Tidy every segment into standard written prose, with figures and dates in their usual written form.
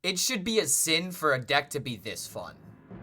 It should be a sin for a deck to be this fun.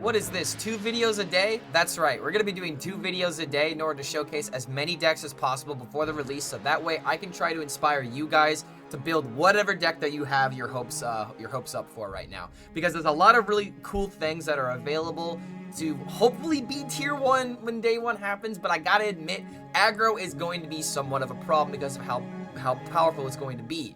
What is this, 2 videos a day? That's right, we're going to be doing 2 videos a day in order to showcase as many decks as possible before the release, so that way I can try to inspire you guys to build whatever deck that you have your hopes up for right now. Because there's a lot of really cool things that are available to hopefully be tier 1 when day 1 happens, but I gotta admit, aggro is going to be somewhat of a problem because of how powerful it's going to be.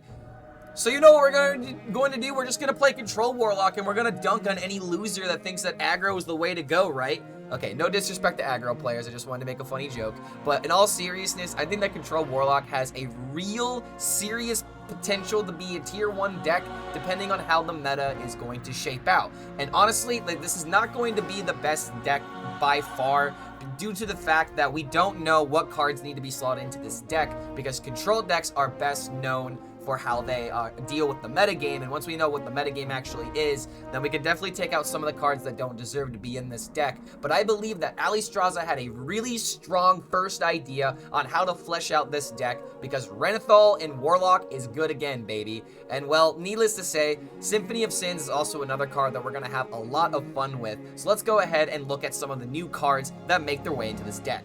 So you know what we're going to do? We're just going to play Control Warlock, and we're going to dunk on any loser that thinks that aggro is the way to go, right? Okay, no disrespect to aggro players, I just wanted to make a funny joke. But in all seriousness, I think that Control Warlock has a real serious potential to be a tier 1 deck depending on how the meta is going to shape out. And honestly, like, this is not going to be the best deck by far, due to the fact that we don't know what cards need to be slotted into this deck, because control decks are best known for how they deal with the metagame, and once we know what the metagame actually is, then we can definitely take out some of the cards that don't deserve to be in this deck. But I believe that Ali Straza had a really strong first idea on how to flesh out this deck, because Renathal in Warlock is good again, baby. And well, needless to say, Symphony of Sins is also another card that we're going to have a lot of fun with. So let's go ahead and look at some of the new cards that make their way into this deck.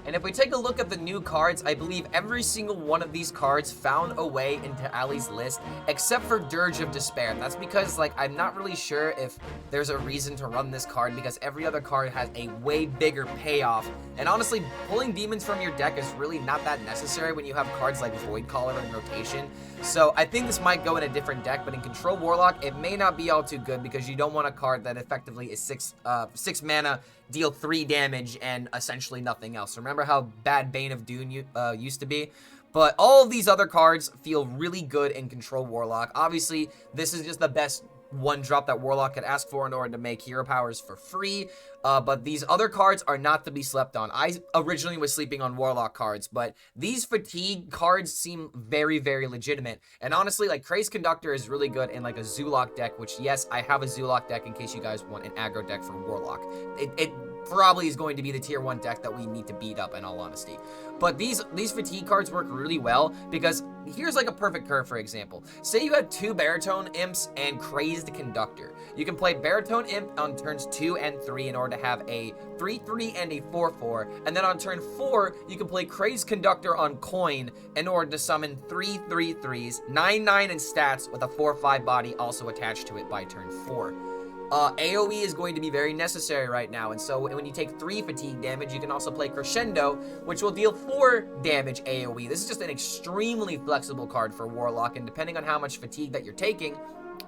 And if we take a look at the new cards, I believe every single one of these cards found a way into Ali's list, except for Dirge of Despair. That's because, like, I'm not really sure if there's a reason to run this card, because every other card has a way bigger payoff. And honestly, pulling demons from your deck is really not that necessary when you have cards like Void Caller in rotation. So I think this might go in a different deck, but in Control Warlock, it may not be all too good, because you don't want a card that effectively is 6 mana, deal 3 damage, and essentially nothing else. Remember how bad Bane of Doom used to be? But all of these other cards feel really good in Control Warlock. Obviously, this is just the best 1-drop that Warlock could ask for in order to make hero powers for free. But these other cards are not to be slept on. I originally was sleeping on Warlock cards, but these fatigue cards seem very, very legitimate. And honestly, like, Crazed Conductor is really good in, like, a Zulok deck, which, yes, I have a Zulok deck in case you guys want an aggro deck for Warlock. It probably is going to be the tier 1 deck that we need to beat up, in all honesty. But these fatigue cards work really well, because here's like a perfect curve, for example. Say you had 2 Baritone Imps and Crazed Conductor. You can play Baritone Imp on turns 2 and 3 in order to have a 3/3 and a 4/4, and then on turn 4, you can play Crazed Conductor on Coin in order to summon 3 3/3s, 9/9 in stats with a 4/5 body also attached to it by turn 4. AoE is going to be very necessary right now, and so when you take 3 fatigue damage, you can also play Crescendo, which will deal 4 damage AoE. This is just an extremely flexible card for Warlock, and depending on how much fatigue that you're taking,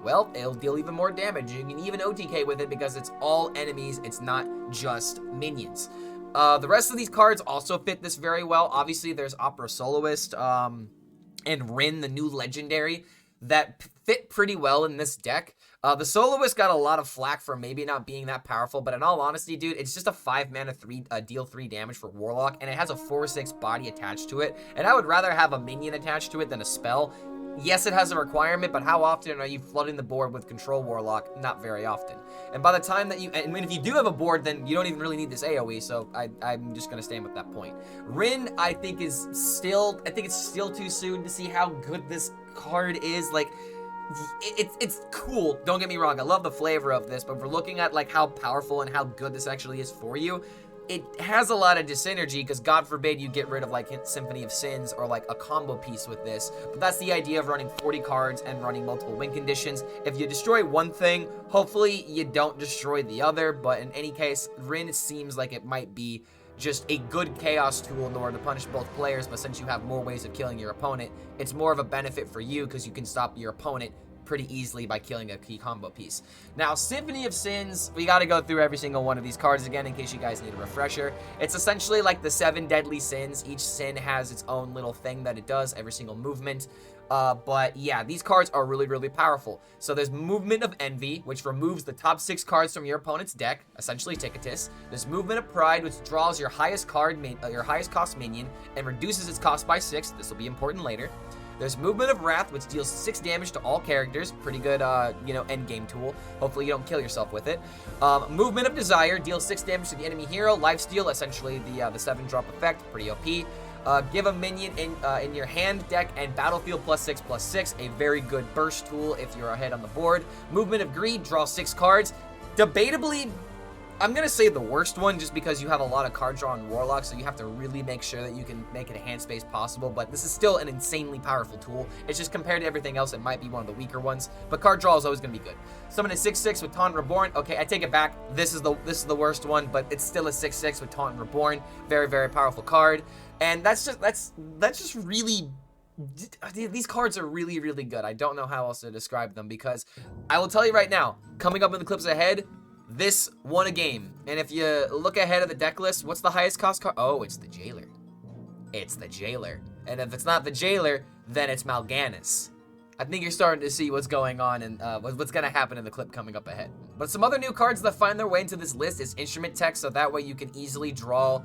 well, it'll deal even more damage. You can even OTK with it because it's all enemies, it's not just minions. The rest of these cards also fit this very well. Obviously, there's Opera Soloist and Rin, the new legendary, that fit pretty well in this deck. The Soloist got a lot of flack for maybe not being that powerful, but in all honesty, dude, it's just a 5 mana deal 3 damage for Warlock, and it has a 4/6 body attached to it, and I would rather have a minion attached to it than a spell. Yes, it has a requirement, but how often are you flooding the board with Control Warlock? Not very often. And by the time that and if you do have a board, then you don't even really need this AoE, so I'm just going to stand with that point. Rin, I think it's still too soon to see how good this card is. Like, it's cool, don't get me wrong, I love the flavor of this, but if we're looking at, like, how powerful and how good this actually is for you, it has a lot of dyssynergy, because God forbid you get rid of, like, Symphony of Sins or, like, a combo piece with this. But that's the idea of running 40 cards and running multiple win conditions. If you destroy one thing, hopefully you don't destroy the other, but in any case, Rin seems like it might be just a good chaos tool in order to punish both players, but since you have more ways of killing your opponent, it's more of a benefit for you, because you can stop your opponent pretty easily by killing a key combo piece. Now, Symphony of Sins, we got to go through every single one of these cards again in case you guys need a refresher. It's essentially like the 7 deadly sins. Each sin has its own little thing that it does, every single movement. But yeah, these cards are really, really powerful. So there's Movement of Envy, which removes the top 6 cards from your opponent's deck, essentially Ticketus. There's Movement of Pride, which draws your highest cost minion and reduces its cost by 6. This will be important later. There's Movement of Wrath, which deals 6 damage to all characters. Pretty good, end game tool. Hopefully you don't kill yourself with it. Movement of Desire deals 6 damage to the enemy hero. Lifesteal, essentially the 7-drop effect. Pretty OP. Give a minion in your hand, deck, and battlefield +6/+6. A very good burst tool if you're ahead on the board. Movement of Greed, draw 6 cards. Debatably, I'm going to say the worst one just because you have a lot of card draw on Warlock, so you have to really make sure that you can make it a hand space possible, but this is still an insanely powerful tool. It's just compared to everything else, it might be one of the weaker ones, but card draw is always going to be good. Summon a 6/6 with Taunt Reborn. Okay, I take it back. This is the worst one, but it's still a 6/6 with Taunt Reborn. Very, very powerful card. And that's just really... These cards are really, really good. I don't know how else to describe them because I will tell you right now, coming up in the clips ahead, this won a game. And if you look ahead of the deck list, what's the highest cost card? Oh, it's the Jailer. It's the Jailer. And if it's not the Jailer, then it's Mal'Ganis. I think you're starting to see what's going on and what's going to happen in the clip coming up ahead. But some other new cards that find their way into this list is Instrument Tech, so that way you can easily draw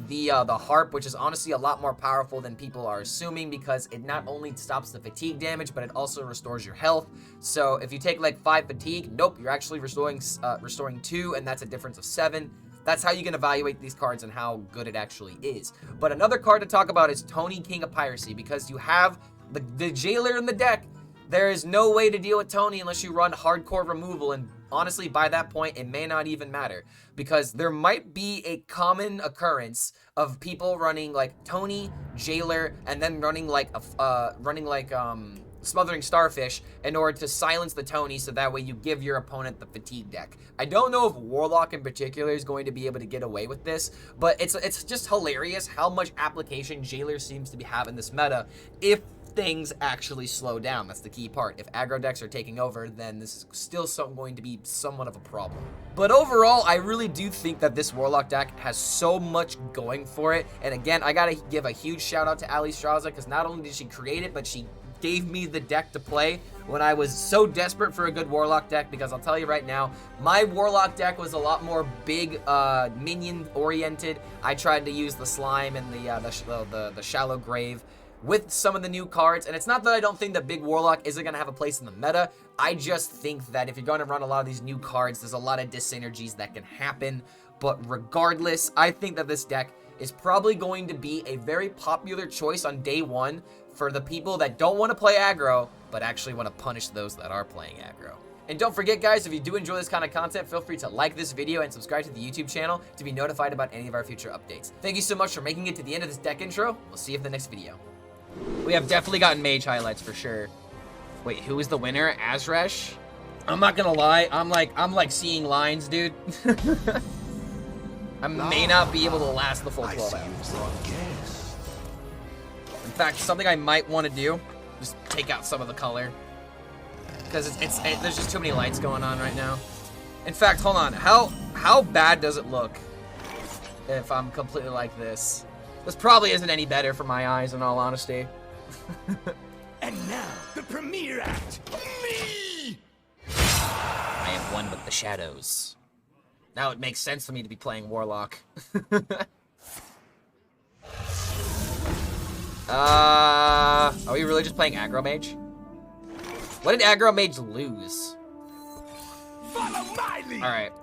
the harp, which is honestly a lot more powerful than people are assuming because it not only stops the fatigue damage, but it also restores your health. So if you take like 5 fatigue, nope, you're actually restoring 2, and that's a difference of 7. That's how you can evaluate these cards and how good it actually is. But another card to talk about is Tony, King of Piracy, because you have the Jailer in the deck. There is no way to deal with Tony unless you run hardcore removal, and honestly, by that point, it may not even matter because there might be a common occurrence of people running like Tony, Jailer, and then running like Smothering Starfish in order to silence the Tony, so that way you give your opponent the fatigue deck. I don't know if Warlock in particular is going to be able to get away with this, but it's just hilarious how much application Jailer seems to be having this meta if things actually slow down. That's the key part. If aggro decks are taking over, then this is still going to be somewhat of a problem. But overall, I really do think that this Warlock deck has so much going for it. And again, I gotta give a huge shout out to Ali Straza because not only did she create it, but she gave me the deck to play when I was so desperate for a good Warlock deck, because I'll tell you right now, my Warlock deck was a lot more big minion oriented. I tried to use the slime and the shallow grave with some of the new cards, and it's not that I don't think that big Warlock isn't going to have a place in the meta. I just think that if you're going to run a lot of these new cards, there's a lot of dyssynergies that can happen. But regardless, I think that this deck is probably going to be a very popular choice on day one for the people that don't want to play aggro, but actually want to punish those that are playing aggro. And don't forget, guys, if you do enjoy this kind of content, feel free to like this video and subscribe to the YouTube channel to be notified about any of our future updates. Thank you so much for making it to the end of this deck intro. We'll see you in the next video. We have definitely gotten mage highlights for sure. Wait, who is the winner? Azresh? I'm not gonna lie, I'm like seeing lines, dude. I may not be able to last the full 12 hours. In fact, something I might want to do, just take out some of the color. Because there's just too many lights going on right now. In fact, hold on, how bad does it look if I'm completely like this? This probably isn't any better for my eyes, in all honesty. And now, the premiere act, me! I am one with the shadows. Now it makes sense for me to be playing Warlock. Are we really just playing Aggro Mage? What did Aggro Mage lose? Follow my lead! Alright.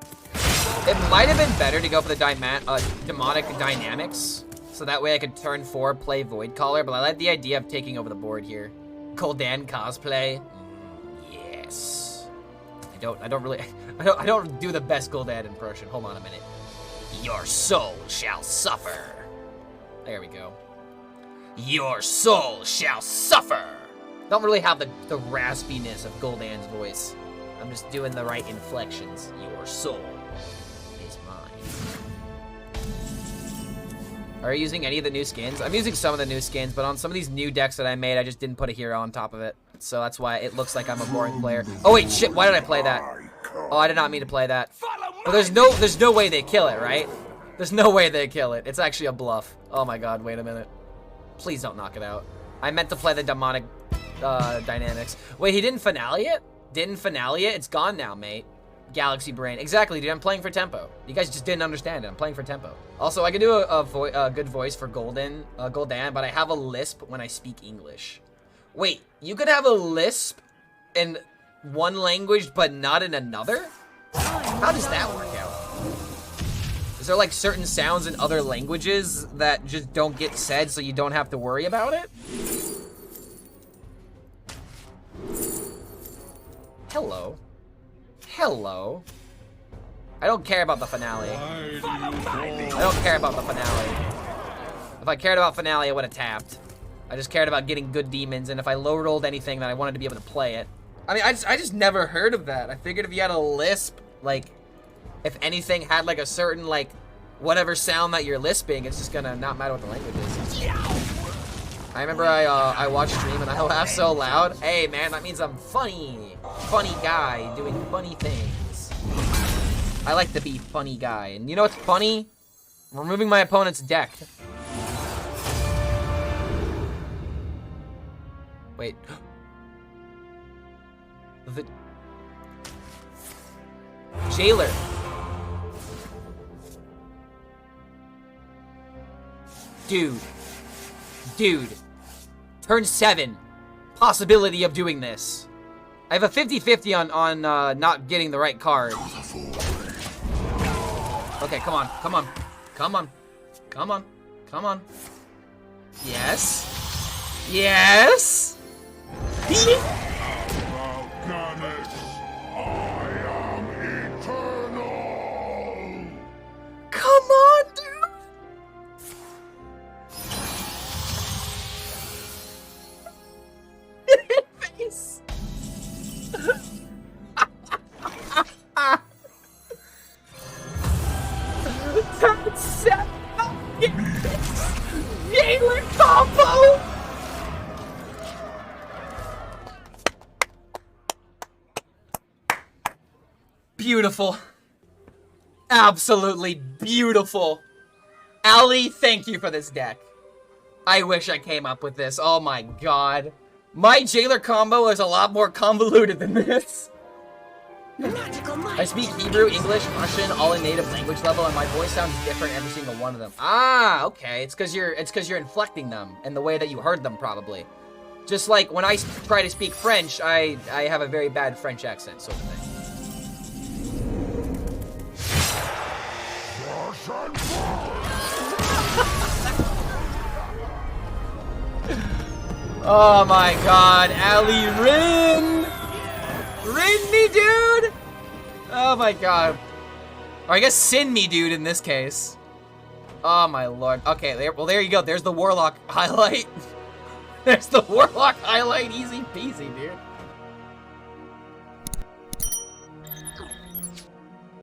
It might have been better to go for the Demonic Dynamics, so that way I could turn 4, play Void Caller, but I like the idea of taking over the board here. Gul'dan cosplay. Yes. I don't do the best Gul'dan impression. Hold on a minute. Your soul shall suffer. There we go. Your soul shall suffer. Don't really have the raspiness of Gul'dan's voice. I'm just doing the right inflections. Your soul is mine. Are you using any of the new skins? I'm using some of the new skins, but on some of these new decks that I made, I just didn't put a hero on top of it. So that's why it looks like I'm a boring player. Oh wait, shit, why did I play that? Oh, I did not mean to play that. But there's no way they kill it, right? There's no way they kill it. It's actually a bluff. Oh my god, wait a minute. Please don't knock it out. I meant to play the Demonic Dynamics. Wait, he didn't finale it? Didn't finale it? It's gone now, mate. Galaxy Brain. Exactly, dude, I'm playing for tempo. You guys just didn't understand it. I'm playing for tempo. Also, I can do a good voice for Gul'dan, but I have a lisp when I speak English. Wait, you could have a lisp in one language, but not in another? How does that work out? Is there like certain sounds in other languages that just don't get said so you don't have to worry about it? Hello. Hello. I don't care about the finale. I don't care about the finale. If I cared about finale, I would have tapped. I just cared about getting good demons, and if I low rolled anything, then I wanted to be able to play it. I mean, I just never heard of that. I figured if you had a lisp, like, if anything had like a certain like whatever sound that you're lisping, it's just gonna not matter what the language is. I remember I watched stream and I laughed so loud. Hey man, that means I'm funny. Funny guy doing funny things. I like to be funny guy. And you know what's funny? I'm removing my opponent's deck. Wait. The Jailer. Dude. Turn 7. Possibility of doing this. I have a 50-50 on not getting the right card. Okay, come on. Yes. Come on, dude. Face. Turn 7. Jailer combo. Beautiful. Absolutely beautiful. Ali, thank you for this deck. I wish I came up with this. Oh my god. My Jailer combo is a lot more convoluted than this. I speak Hebrew, English, Russian, all in native language level, and my voice sounds different every single one of them. Ah, okay. It's because you're inflecting them in the way that you heard them, probably. Just like when I try to speak French, I have a very bad French accent, sort of thing. Oh my god, Ali Rin! Rin me, dude! Oh my god. Or I guess sin me, dude, in this case. Oh my lord. Okay, there you go. There's the Warlock highlight. There's the Warlock highlight. Easy peasy, dude.